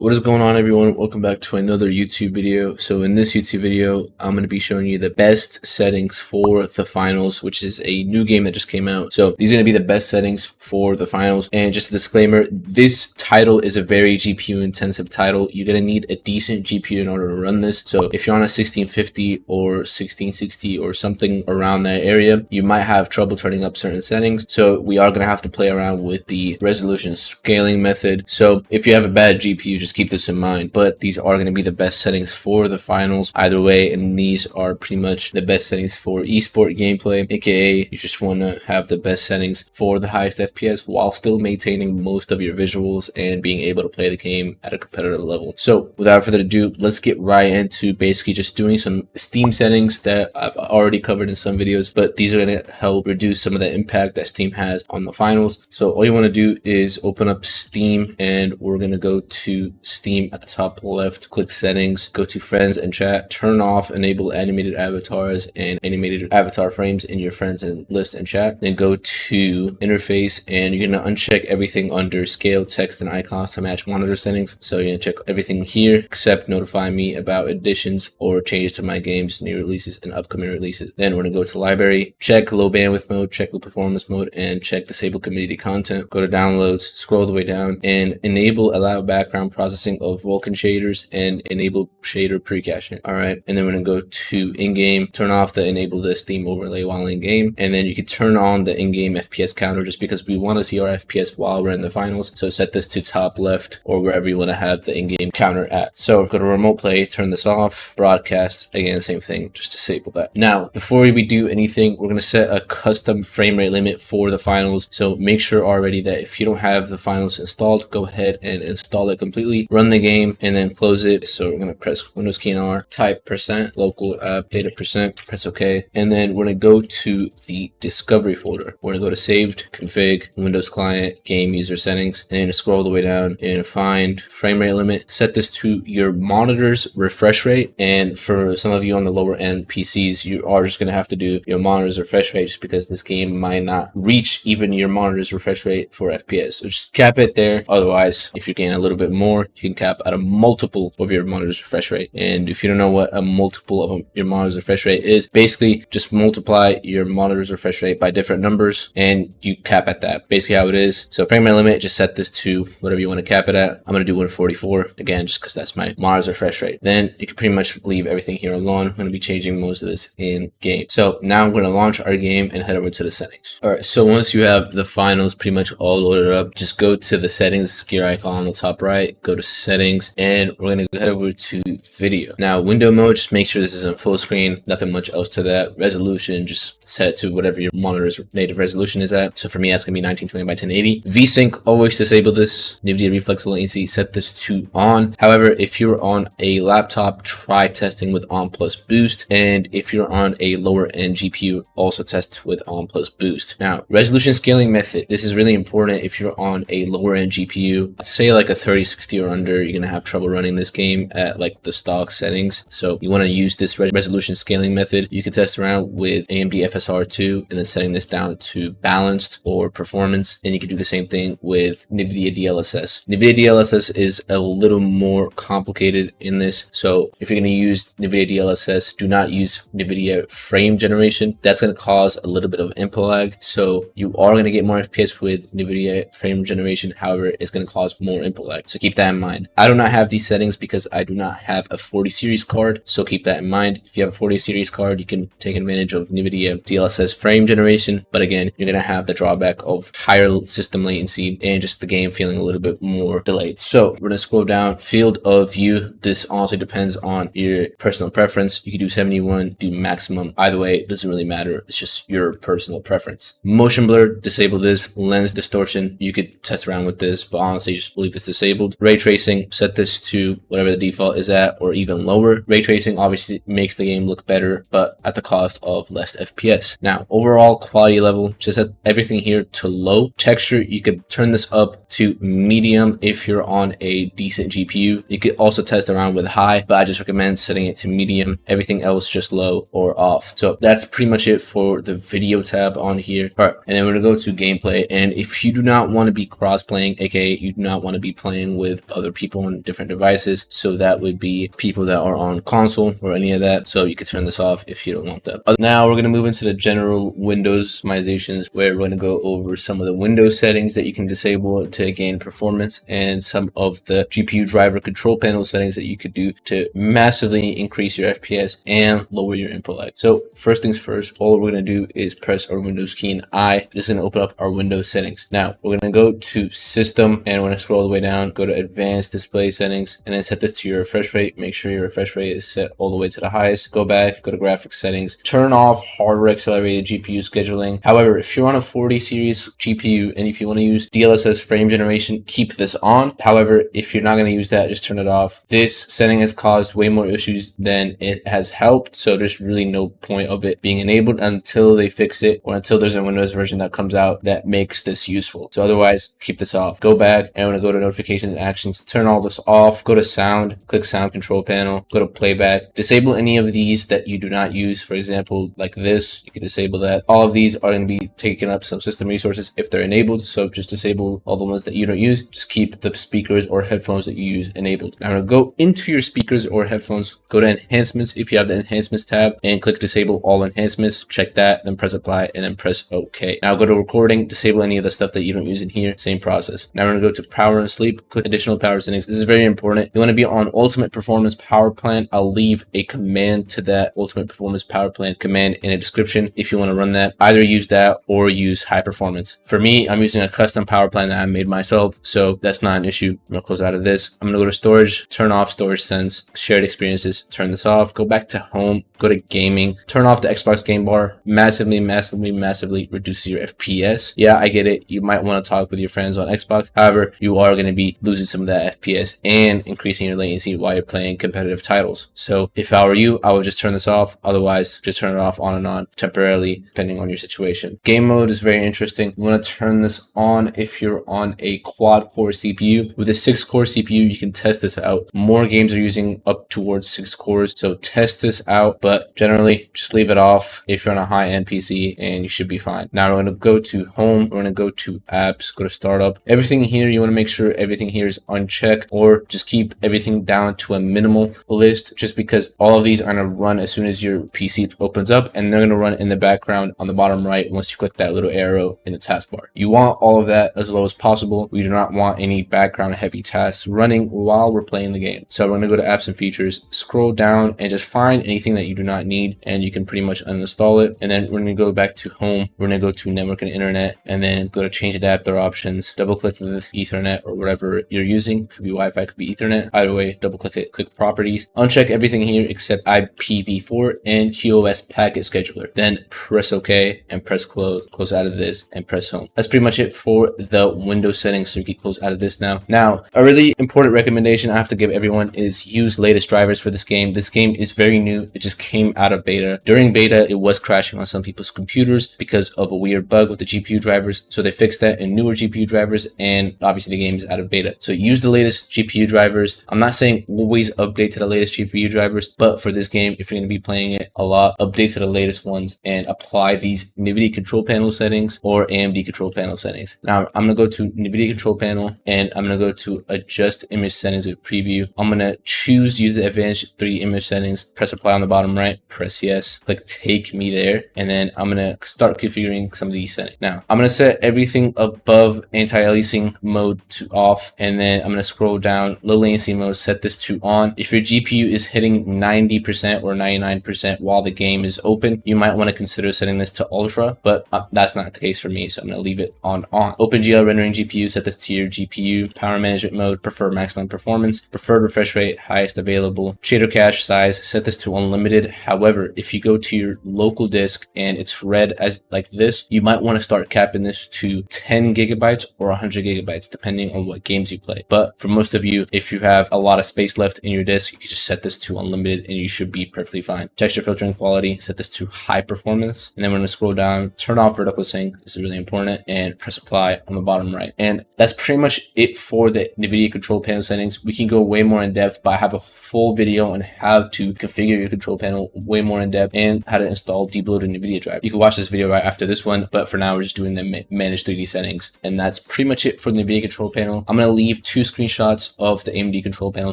What is going on, everyone? Welcome back to another YouTube video. So in this YouTube video, I'm going to be showing you the best settings for the finals, which is a new game that just came out. So these are going to be the best settings for the finals. And just a disclaimer, this title is a very GPU intensive title. You're going to need a decent GPU in order to run this. So if you're on a 1650 or 1660 or something around that area, you might have trouble turning up certain settings. So we are going to have to play around with the resolution scaling method. So if you have a bad GPU, just keep this in mind, but these are going to be the best settings for the finals either way, and these are pretty much the best settings for esport gameplay, aka you just want to have the best settings for the highest FPS while still maintaining most of your visuals and being able to play the game at a competitive level. So without further ado, let's get right into basically just doing some Steam settings that I've already covered in some videos, but these are going to help reduce some of the impact that Steam has on the finals. So all you want to do is open up Steam, and we're going to go to Steam at the top left, click settings, go to friends and chat, turn off enable animated avatars and animated avatar frames in your friends and list and chat, then go to interface, and you're going to uncheck everything under scale, text, and icons to match monitor settings. So you're going to check everything here except notify me about additions or changes to my games, new releases, and upcoming releases. Then we're going to go to library, check low bandwidth mode, check low performance mode, and check disable community content. Go to downloads, scroll the way down, and enable allow background processing of Vulkan shaders and enable shader pre-caching. All right, and then we're gonna go to in-game, turn off the enable the Steam overlay while in game, and then you can turn on the in-game FPS counter just because we want to see our FPS while we're in the finals. So set this to top left or wherever you want to have the in-game counter at. So go to remote play, turn this off, broadcast, again same thing, just disable that. Now before we do anything, we're gonna set a custom frame rate limit for the finals. So make sure already that if you don't have the finals installed, go ahead and install it completely, run the game, and then close it. So we're going to press Windows key and R, type %, local app data %, press OK, and then we're going to go to the discovery folder. We're going to go to saved, config, Windows client, game user settings, and then scroll the way down and find frame rate limit. Set this to your monitor's refresh rate, and for some of you on the lower end PCs, you are just going to have to do your monitor's refresh rate just because this game might not reach even your monitor's refresh rate for FPS. So just cap it there. Otherwise, if you're getting a little bit more, you can cap at a multiple of your monitor's refresh rate. And if you don't know what a multiple of your monitor's refresh rate is, basically just multiply your monitor's refresh rate by different numbers and you cap at that. Basically how it is. So frame rate limit, just set this to whatever you want to cap it at. I'm going to do 144 again, just because that's my monitor's refresh rate. Then you can pretty much leave everything here alone. I'm going to be changing most of this in game. So now I'm going to launch our game and head over to the settings. All right. So once you have the finals pretty much all loaded up, just go to the settings gear icon on the top right, go to settings, and we're going to head over to video. Now window mode, just make sure this is in full screen, nothing much else to that. Resolution, just set it to whatever your monitor's native resolution is at. So for me, that's going to be 1920 by 1080. VSync, always disable this. NVIDIA reflex latency, set this to on. However, if you're on a laptop, try testing with on plus boost, and if you're on a lower end GPU, also test with on plus boost. Now resolution scaling method, this is really important. If you're on a lower end GPU, say like a 3060 or under, you're gonna have trouble running this game at like the stock settings. So you want to use this resolution scaling method. You can test around with AMD FSR2 and then setting this down to balanced or performance, and you can do the same thing with NVIDIA DLSS. NVIDIA DLSS is a little more complicated in this, so if you're going to use NVIDIA DLSS, do not use NVIDIA frame generation. That's going to cause a little bit of input lag, so you are going to get more FPS with NVIDIA frame generation. However, it's going to cause more input lag, so keep that in mind. I do not have these settings because I do not have a 40 series card, so keep that in mind. If you have a 40 series card, you can take advantage of NVIDIA DLSS frame generation, but again, you're going to have the drawback of higher system latency and just the game feeling a little bit more delayed. So we're going to scroll down, field of view. This honestly depends on your personal preference. You can do 71, do maximum. Either way, it doesn't really matter. It's just your personal preference. Motion blur, disable this. Lens distortion, you could test around with this, but honestly, just leave this disabled. Ray tracing, set this to whatever the default is at or even lower. Ray tracing obviously makes the game look better, but at the cost of less FPS. Now, overall quality level, just set everything here to low. Texture, you could turn this up to medium if you're on a decent GPU. You could also test around with high, but I just recommend setting it to medium. Everything else just low or off. So that's pretty much it for the video tab on here. All right, and then we're gonna go to gameplay. And if you do not want to be cross-playing, aka you do not want to be playing with other people on different devices. So that would be people that are on console or any of that. So you could turn this off if you don't want that. Now we're going to move into the general Windows customizations, where we're going to go over some of the Windows settings that you can disable to gain performance, and some of the GPU driver control panel settings that you could do to massively increase your FPS and lower your input lag. So first things first, all we're going to do is press our Windows key and I. This is going to open up our Windows settings. Now we're going to go to System, and we're going to scroll all the way down, go to Advanced Display Settings, and then set this to your refresh rate. Make sure your refresh rate is set all the way to the highest. Go back, go to Graphics Settings, turn off hardware accelerated GPU scheduling. However, if you're on a 40 series GPU and if you want to use DLSS frame generation, keep this on. However, if you're not going to use that, just turn it off. This setting has caused way more issues than it has helped, so there's really no point of it being enabled until they fix it, or until there's a Windows version that comes out that makes this useful. So otherwise, keep this off. Go back, and I'm going to go to Notifications and Actions, turn all this off, go to Sound, click Sound Control Panel, go to Playback, disable any of these that you do not use. For example, like this, you can disable that. All of these are going to be taking up some system resources if they're enabled, so just disable all the ones that you don't use. Just keep the speakers or headphones that you use enabled. Now I'm going to go into your speakers or headphones, go to Enhancements if you have the Enhancements tab, and click Disable All Enhancements. Check that, then press Apply, and then press OK. Now go to Recording, disable any of the stuff that you don't use in here. Same process. Now we're going to go to Power and Sleep, click Additional Power Settings. This is very important. You want to be on Ultimate Performance Power Plan. I'll leave a command to that Ultimate Performance Power Plan command in a description if you want to run that. Either use that or use High Performance. For me, I'm using a custom power plan that I made myself, so that's not an issue. I'm going to close out of this. I'm going to go to Storage, turn off Storage Sense, Shared Experiences, turn this off, go back to Home, go to Gaming, turn off the Xbox Game Bar. Massively reduces your FPS. Yeah, I get it. You might want to talk with your friends on Xbox. However, you are going to be losing some of that FPS and increasing your latency while you're playing competitive titles. So if I were you, I would just turn this off. Otherwise, just turn it off on and on temporarily, depending on your situation. Game mode is very interesting. You want to turn this on if you're on a quad core CPU. With a 6-core CPU, you can test this out. More games are using up towards 6 cores, so test this out, but generally just leave it off if you're on a high-end PC and you should be fine. Now we're going to go to Home, we're going to go to Apps, go to Startup. Everything here, you want to make sure everything here is unchecked, or just keep everything down to a minimal list, just because all of these are going to run as soon as your PC opens up, and they're going to run in the background on the bottom right once you click that little arrow in the taskbar. You want all of that as low as possible. We do not want any background heavy tasks running while we're playing the game. So we're going to go to Apps and Features, scroll down, and just find anything that you do not need, and you can pretty much uninstall it. And then we're going to go back to Home, we're going to go to Network and Internet, and then go to Change Adapter Options, double click the Ethernet or whatever you're using. Could be Wi-Fi, could be Ethernet. Either way, double click it, click Properties, uncheck everything here except IPv4 and QoS Packet Scheduler. Then press OK and press close out of this, and press Home. That's pretty much it for the Windows settings, so you can close out of this now. Now, a really important recommendation I have to give everyone is use latest drivers for this game. This game is very new. It just came out of beta. During beta, it was crashing on some people's computers because of a weird bug with the GPU drivers. So they fixed that in newer GPU drivers, and obviously the game is out of beta. So use the latest GPU drivers. I'm not saying always update to the latest GPU drivers, but for this game, if you're going to be playing it a lot, update to the latest ones and apply these NVIDIA Control Panel settings or AMD Control Panel settings. Now, I'm going to go to NVIDIA Control Panel, and I'm going to go to Adjust Image Settings with Preview. I'm going to use the Advanced 3 image settings, press Apply on the bottom right, press Yes, click Take Me There, and then I'm going to start configuring some of these settings. Now, I'm going to set everything above anti-aliasing mode to off, and then I'm going to scroll down, low latency mode, set this to on. If your GPU is hitting 90% or 99% while the game is open, you might want to consider setting this to ultra, but that's not the case for me, so I'm going to leave it on. OpenGL rendering GPU, set this to your GPU. Power management mode, prefer maximum performance. Preferred refresh rate, highest available. Shader cache size, set this to unlimited. However, if you go to your local disk and it's read as like this, you might want to start capping this to 10 gigabytes or 100 gigabytes, depending on what games you play. But for most of you, if you have a lot of space left in your disk, you can just set this to unlimited and you should be perfectly fine. Texture filtering quality, set this to high performance. And then we're going to scroll down, turn off vertical sync. This is really important, and press Apply on the bottom right. And that's pretty much it for the NVIDIA Control Panel settings. We can go way more in depth, but I have a full video on how to configure your control panel Panel way more in depth, and how to install debootload an NVIDIA drive. You can watch this video right after this one, but for now we're just doing the manage 3D settings. And that's pretty much it for the NVIDIA Control Panel. I'm going to leave 2 screenshots of the AMD Control Panel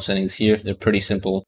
settings here. They're pretty simple.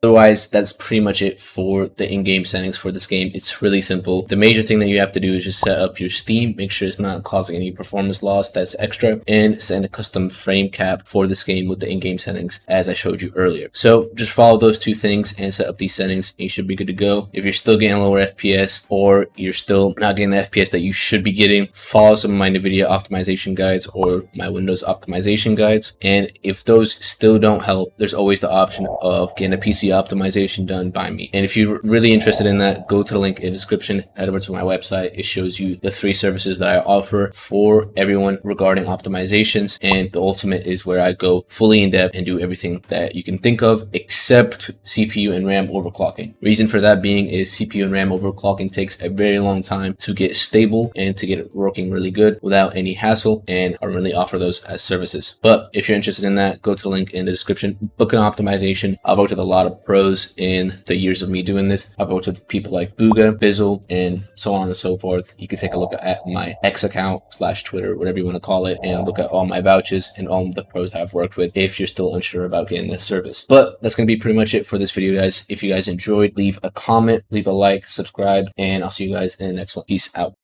Otherwise, that's pretty much it for the in-game settings for this game. It's really simple. The major thing that you have to do is just set up your Steam, make sure it's not causing any performance loss that's extra, and set a custom frame cap for this game with the in-game settings as I showed you earlier. So just follow those 2 things and set up these settings, and you should be good to go. If you're still getting lower FPS or you're still not getting the FPS that you should be getting, follow some of my NVIDIA optimization guides or my Windows optimization guides. And if those still don't help, there's always the option of getting a PC optimization done by me. And if you're really interested in that, go to the link in the description, head over to my website. It shows you the 3 services that I offer for everyone regarding optimizations, and the ultimate is where I go fully in depth and do everything that you can think of except CPU and RAM overclocking. Reason for that being is CPU and RAM overclocking takes a very long time to get stable and to get it working really good without any hassle, and I really offer those as services. But if you're interested in that, go to the link in the description, book an optimization. I've worked with a lot of pros in the years of me doing this. I've worked with people like Booga, Bizzle, and so on and so forth. You can take a look at my X account / Twitter, whatever you want to call it, and look at all my vouchers and all the pros I've worked with if you're still unsure about getting this service. But that's going to be pretty much it for this video, guys. If you guys enjoyed, leave a comment, leave a like, subscribe, and I'll see you guys in the next one. Peace out.